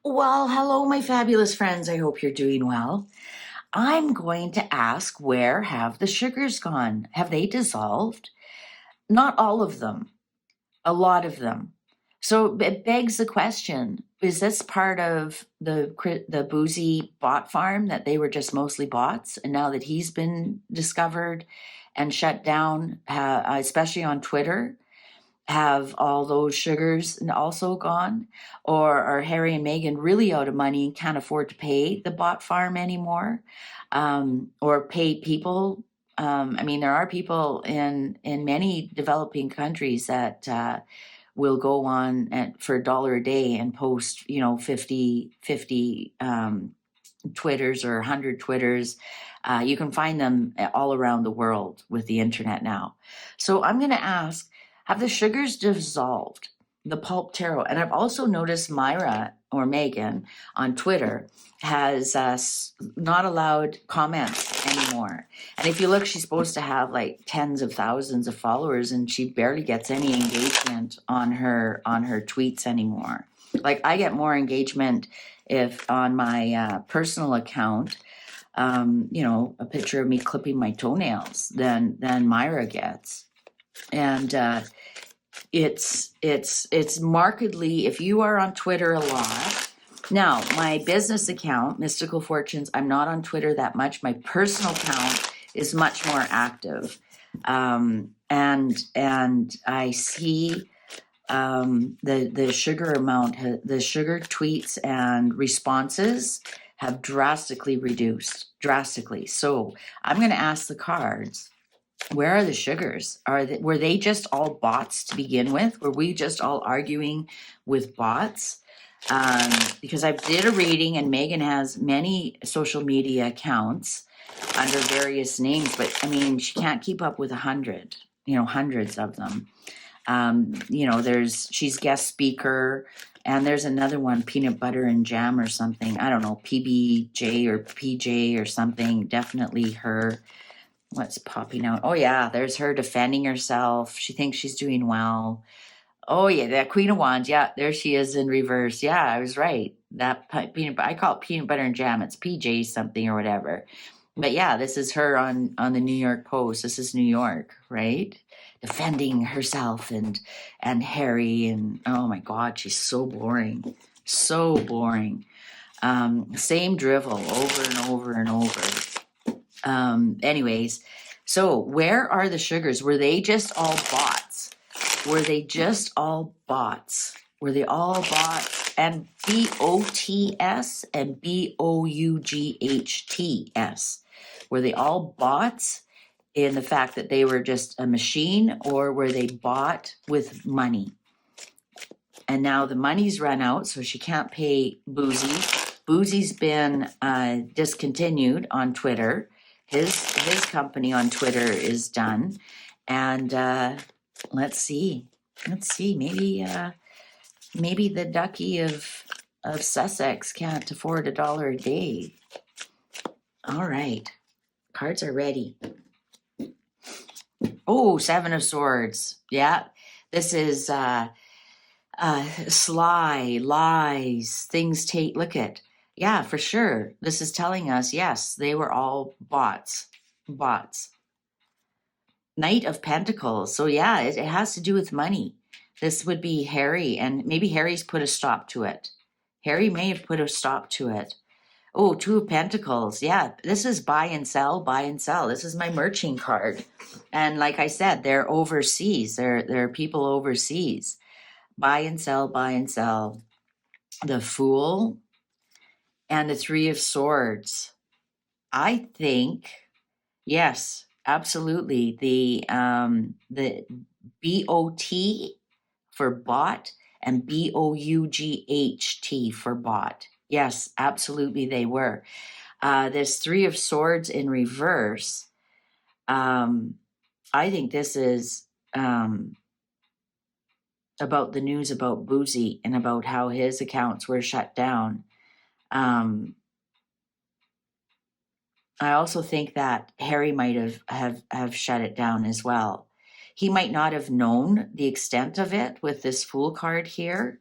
Well, hello, my fabulous friends. I hope you're doing well. I'm going to ask, where have the sugars gone? Have they dissolved? Not all of them, a lot of them. So it begs the question, is this part of the boozy bot farm, that they were just mostly bots, and now that he's been discovered and shut down, especially on Twitter, have all those sugars also gone? Or are Harry and Meghan really out of money and can't afford to pay the bot farm anymore, or pay people? I mean, there are people in many developing countries that will go on for $1 a day and post, 50 Twitters or 100 Twitters. You can find them all around the world with the internet now. So I'm going to ask, have the sugars dissolved? The pulp tarot. And I've also noticed Myra, or Meghan, on Twitter has not allowed comments anymore. And if you look, she's supposed to have like tens of thousands of followers, and she barely gets any engagement on her tweets anymore. Like, I get more engagement if on my personal account, a picture of me clipping my toenails than Myra gets. And it's markedly, if you are on Twitter a lot. Now, my business account, Mystical Fortunes, I'm not on Twitter that much. My personal account is much more active. And I see the sugar amount, the sugar tweets and responses have drastically reduced, drastically. So I'm going to ask the cards, where are the sugars? Were they just all bots to begin with? Were we just all arguing with bots? Because I did a reading, and Meghan has many social media accounts under various names, but I mean, she can't keep up with 100, hundreds of them. She's guest speaker, and there's another one, peanut butter and jam or something. I don't know, PBJ or PJ or something. Definitely her. What's popping out? Oh yeah, there's her defending herself. She thinks she's doing well. Oh yeah, that Queen of Wands. Yeah, there she is in reverse. Yeah, I was right. That I call it peanut butter and jam. It's PJ something or whatever. But yeah, this is her on the New York Post. This is New York, right? Defending herself and Harry, and oh my God, she's so boring. So boring. Same drivel over and over and over. Anyways, so where are the sugars? Were they just all bots? Were they just all bots? Were they all bots? And BOTS and BOUGHTS. Were they all bots in the fact that they were just a machine, or were they bought with money? And now the money's run out, so she can't pay Boozy. Boozy's been discontinued on Twitter. His company on Twitter is done. And let's see. Maybe the ducky of Sussex can't afford $1 a day. All right. Cards are ready. Oh, Seven of Swords. Yeah. This is sly, lies, things look at. Yeah, for sure. This is telling us, yes, they were all bots. Knight of Pentacles. So yeah, it has to do with money. This would be Harry, and maybe Harry's put a stop to it. Harry may have put a stop to it. Oh, Two of Pentacles. Yeah, this is buy and sell, buy and sell. This is my merching card. And like I said, they're overseas. There are people overseas. Buy and sell, buy and sell. The Fool and the Three of Swords. I think, yes, absolutely. The BOT for bot and BOUGHT for bot. Yes, absolutely they were. This Three of Swords in reverse. I think this is about the news about Boozy and about how his accounts were shut down. I also think that Harry might have shut it down as well. He might not have known the extent of it with this Fool card here.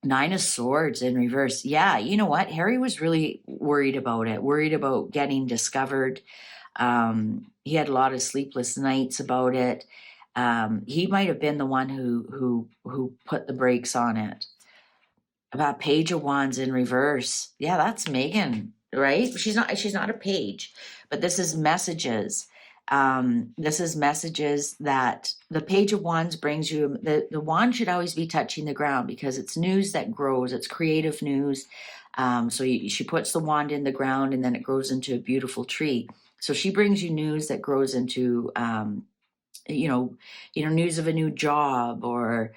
Nine of Swords in reverse. Yeah, you know what? Harry was really worried about it, worried about getting discovered. He had a lot of sleepless nights about it. He might have been the one who put the brakes on it. About Page of Wands in reverse. Yeah, that's Meghan, right? She's not a page, but this is messages. This is messages that the Page of Wands brings you. The wand should always be touching the ground because it's news that grows. It's creative news. She puts the wand in the ground and then it grows into a beautiful tree. So she brings you news that grows into you know, news of a new job or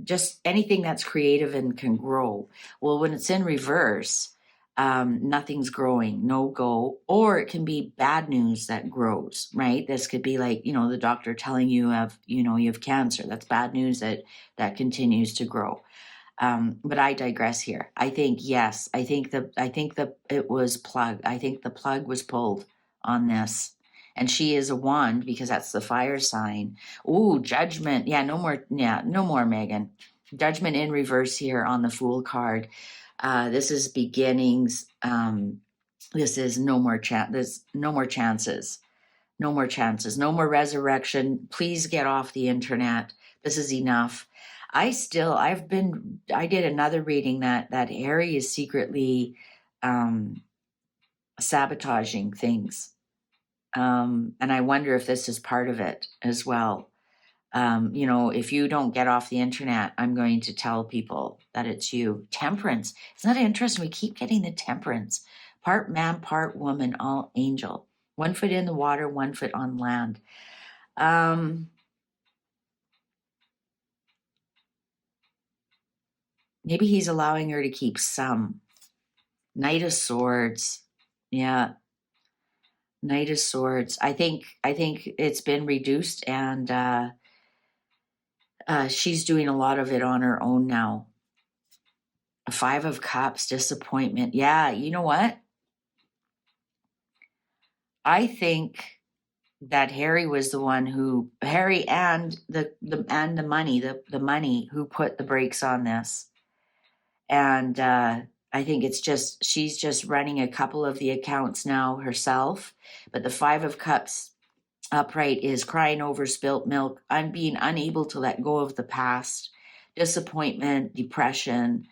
just anything that's creative and can grow. Well, when it's in reverse, nothing's growing, no go, or it can be bad news that grows, right? This could be like, the doctor telling you you have cancer. That's bad news that continues to grow. But I digress here. I think, yes, I think it was plug. I think the plug was pulled on this. And she is a wand because that's the fire sign. Ooh, judgment. Yeah, no more. Yeah, no more, Megan. Judgment in reverse here on the Fool card. This is beginnings. This is no more chance. There's no more chances. No more chances. No more resurrection. Please get off the internet. This is enough. I did another reading that Harry is secretly sabotaging things. And I wonder if this is part of it as well. If you don't get off the internet, I'm going to tell people that it's you. Temperance. Isn't that interesting? We keep getting the temperance. Part man, part woman, all angel. 1 foot in the water, 1 foot on land. Maybe he's allowing her to keep some. Knight of Swords. Yeah. Knight of Swords. I think it's been reduced and she's doing a lot of it on her own now. 5 of Cups, disappointment. Yeah, you know what? I think that Harry was the one Harry and the money, the money who put the brakes on this. And I think she's just running a couple of the accounts now herself. But the 5 of Cups upright is crying over spilt milk. I'm being unable to let go of the past, disappointment, depression.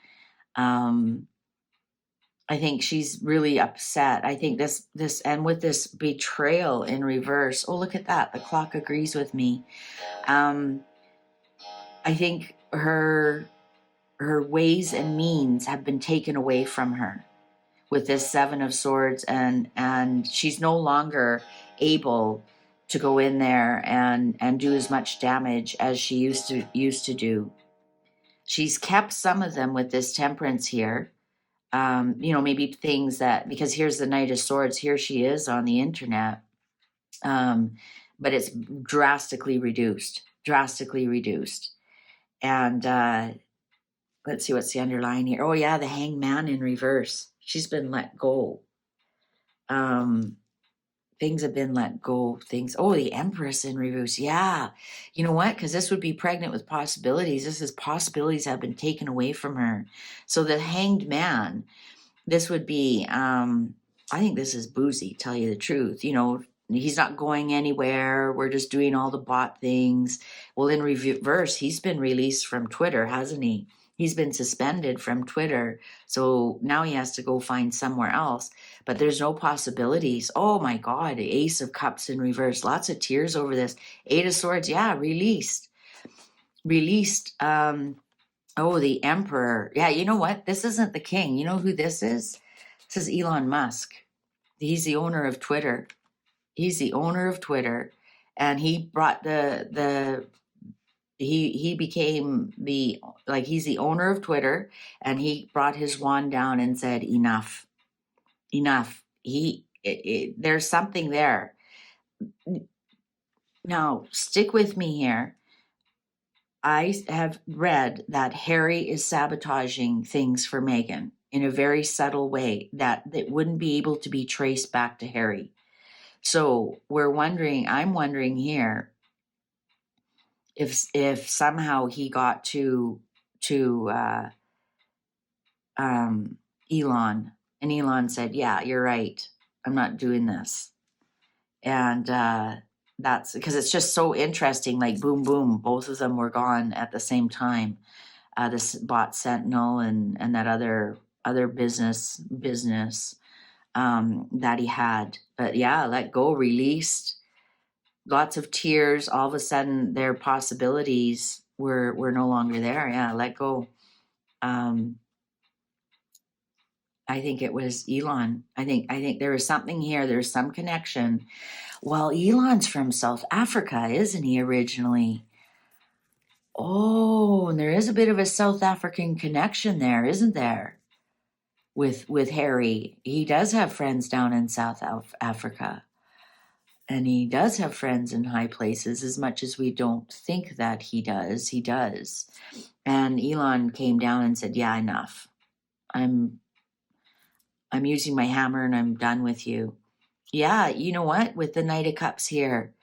I think she's really upset. I think this and with this betrayal in reverse. Oh, look at that. The clock agrees with me. I think her ways and means have been taken away from her with this 7 of Swords, and she's no longer able to go in there and do as much damage as she used to do. She's kept some of them with this Temperance here. Maybe things that, because here's the Knight of Swords, here she is on the internet, but it's drastically reduced. And let's see what's the underline here. Oh yeah, the Hanged Man in reverse. She's been let go. Things have been let go. The Empress in reverse. Yeah. You know what? Because this would be pregnant with possibilities. This is possibilities have been taken away from her. So the Hanged Man, this would be, I think this is boozy, tell you the truth. He's not going anywhere. We're just doing all the bot things. Well, in reverse, he's been released from Twitter, hasn't he? He's been suspended from Twitter. So now he has to go find somewhere else. But there's no possibilities. Oh my God, Ace of Cups in reverse. Lots of tears over this. 8 of Swords, yeah, released. The Emperor. Yeah, you know what? This isn't the king. You know who this is? This is Elon Musk. He's the owner of Twitter. And he brought he became he's the owner of Twitter, and he brought his wand down and said, enough. There's something there. Now, stick with me here. I have read that Harry is sabotaging things for Meghan in a very subtle way that wouldn't be able to be traced back to Harry. So I'm wondering here if somehow he got to Elon, and Elon said, yeah, you're right, I'm not doing this. And that's because it's just so interesting, like boom boom, both of them were gone at the same time. This bot Sentinel and that other business that he had. But yeah, let go, released, lots of tears. All of a sudden, their possibilities were no longer there. Yeah, let go. I think it was Elon. I think there was something here. There's some connection. Well, Elon's from South Africa, isn't he originally? Oh, and there is a bit of a South African connection there, isn't there? With Harry, he does have friends down in South Africa, and he does have friends in high places. As much as we don't think that he does, he does. And Elon came down and said, "Yeah, enough. I'm using my hammer, and I'm done with you." Yeah, you know what? With the Knight of Cups here,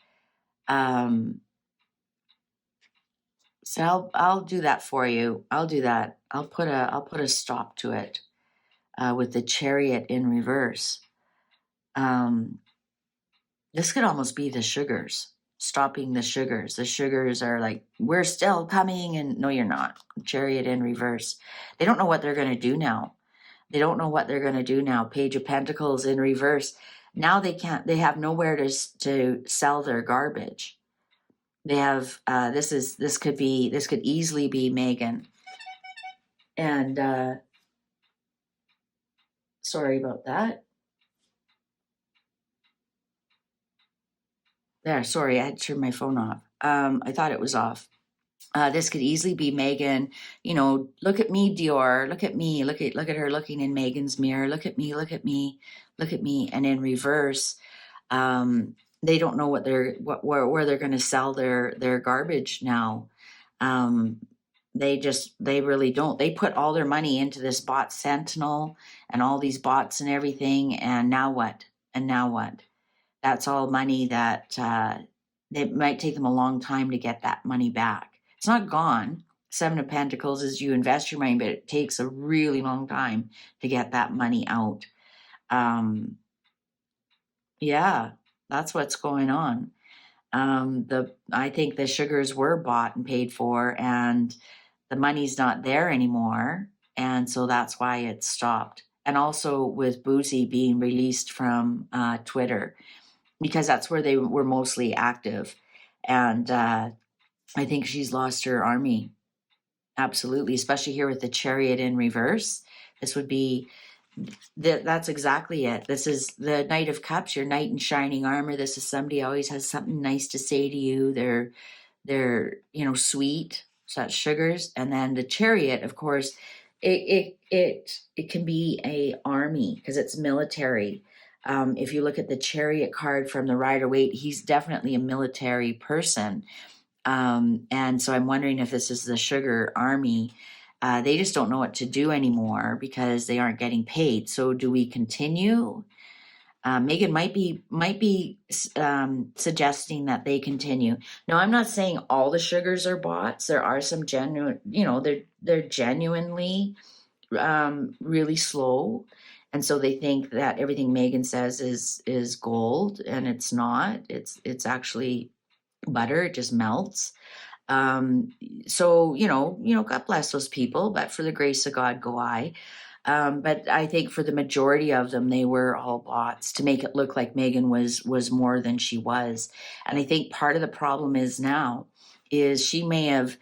so I'll do that for you. I'll do that. I'll put a stop to it with the Chariot in reverse. This could almost be the sugars, stopping the sugars. The sugars are like, we're still coming, and no, you're not. Chariot in reverse. They don't know what they're going to do now. They don't know what they're going to do now. Page of Pentacles in reverse. Now they can't. They have nowhere to sell their garbage. They have. This could easily be Meghan. And sorry about that. There, sorry, I had to turn my phone off. I thought it was off. This could easily be Meghan. You know, look at me, Dior. Look at me. Look at her looking in Meghan's mirror. Look at me. Look at me. Look at me. And in reverse, they don't know where they're going to sell their garbage now. They really don't. They put all their money into this bot Sentinel and all these bots and everything. And now what? And now what? That's all money that it might take them a long time to get that money back. It's not gone. Seven of Pentacles is you invest your money, but it takes a really long time to get that money out. Yeah, that's what's going on. I think the sugars were bought and paid for, and the money's not there anymore, and so that's why it stopped. And also with Boozy being released from Twitter, because that's where they were mostly active. And I think she's lost her army. Absolutely, especially here with the Chariot in reverse. This would be, that's exactly it. This is the Knight of Cups, your knight in shining armor. This is somebody who always has something nice to say to you. They're sweet. So that's sugars. And then the Chariot, of course, it can be a army because it's military. If you look at the Chariot card from the Rider-Waite, he's definitely a military person. And so I'm wondering if this is the sugar army. They just don't know what to do anymore because they aren't getting paid. So do we continue? Meghan might be suggesting that they continue. Now, I'm not saying all the sugars are bots. There are some genuine, they're genuinely really slow. And so they think that everything Meghan says is gold, and it's not. It's actually butter. It just melts. So God bless those people, but for the grace of God go I. But I think for the majority of them, they were all bots to make it look like Meghan was more than she was. And I think part of the problem is now is she may have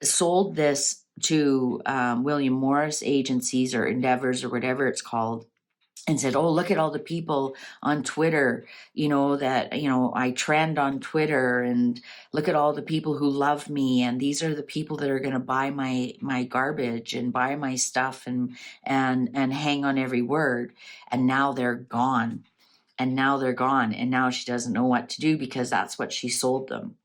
sold this to William Morris agencies or endeavors or whatever it's called, and said, "Oh, look at all the people on Twitter, that, I trend on Twitter, and look at all the people who love me. And these are the people that are going to buy my garbage and buy my stuff and hang on every word." And now they're gone. And now she doesn't know what to do because that's what she sold them.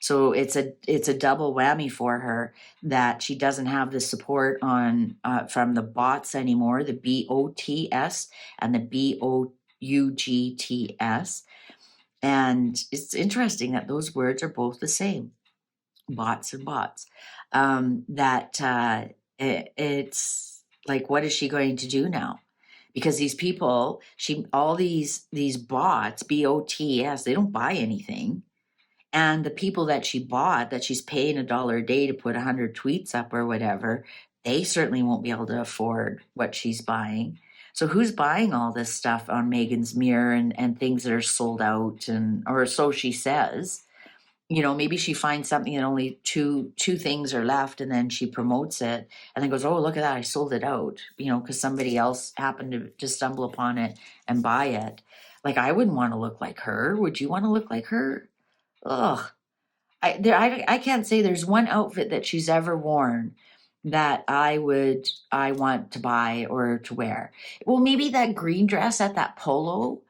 So it's a double whammy for her that she doesn't have the support on from the bots anymore, the BOTS and the BOUGTS. And it's interesting that those words are both the same, bots and bots. It's Like, what is she going to do now? Because these people, all these bots, BOTS, they don't buy anything. And the people that she bought, that she's paying $1 a day to put 100 tweets up or whatever, they certainly won't be able to afford what she's buying. So who's buying all this stuff on Meghan's mirror and things that are sold out, and or so she says? Maybe she finds something and only two things are left, and then she promotes it and then goes, oh, look at that, I sold it out, because somebody else happened to stumble upon it and buy it. Like, I wouldn't want to look like her. Would you want to look like her? Ugh. I can't say there's one outfit that she's ever worn that I want to buy or to wear. Well, maybe that green dress at that polo,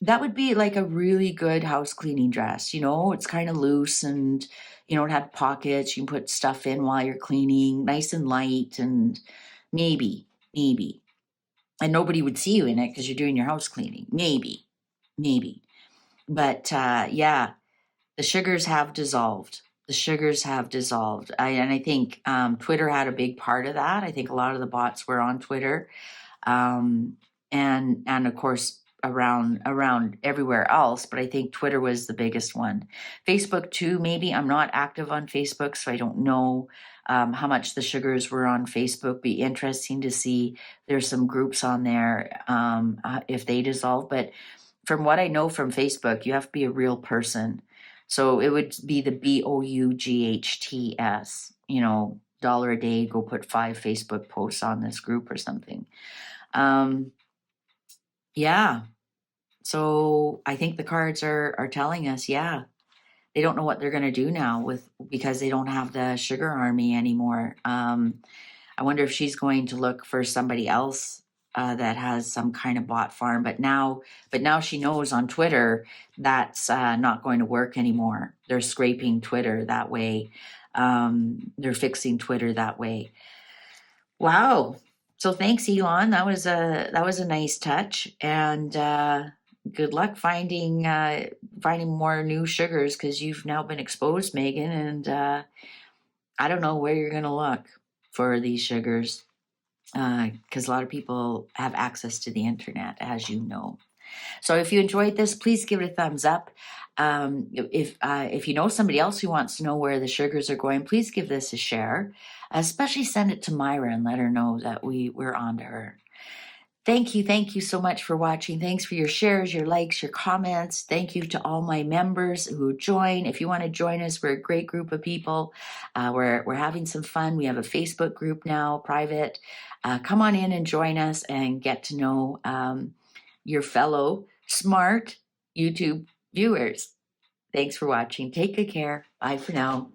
that would be like a really good house cleaning dress. It's kind of loose, and it had pockets. You can put stuff in while you're cleaning, nice and light, and maybe, and nobody would see you in it because you're doing your house cleaning. Maybe. But yeah, the sugars have dissolved. And I think Twitter had a big part of that. I think a lot of the bots were on Twitter, and of course around everywhere else. But I think Twitter was the biggest one. Facebook too, maybe. I'm not active on Facebook, so I don't know how much the sugars were on Facebook. Be interesting to see. There's some groups on there if they dissolve. But from what I know from Facebook, you have to be a real person. So it would be the BOUGHTS, $1 a day, go put 5 Facebook posts on this group or something. Yeah. So I think the cards are telling us, yeah, they don't know what they're going to do now because they don't have the sugar army anymore. I wonder if she's going to look for somebody else that has some kind of bot farm. But now she knows on Twitter that's not going to work anymore. They're scraping Twitter that way. They're fixing Twitter that way. Wow. So thanks, Elon. That was a nice touch, and good luck finding more new sugars, because you've now been exposed, Meghan, and I don't know where you're going to look for these sugars, because a lot of people have access to the internet, as you know. So if you enjoyed this, please give it a thumbs up. If you know somebody else who wants to know where the sugars are going, please give this a share. Especially send it to Myra and let her know that we're on to her. Thank you so much for watching. Thanks for your shares, your likes, your comments. Thank you to all my members who join. If you want to join us, we're a great group of people. We're having some fun. We have a Facebook group now, private. Come on in and join us and get to know your fellow smart YouTube viewers. Thanks for watching. Take good care. Bye for now.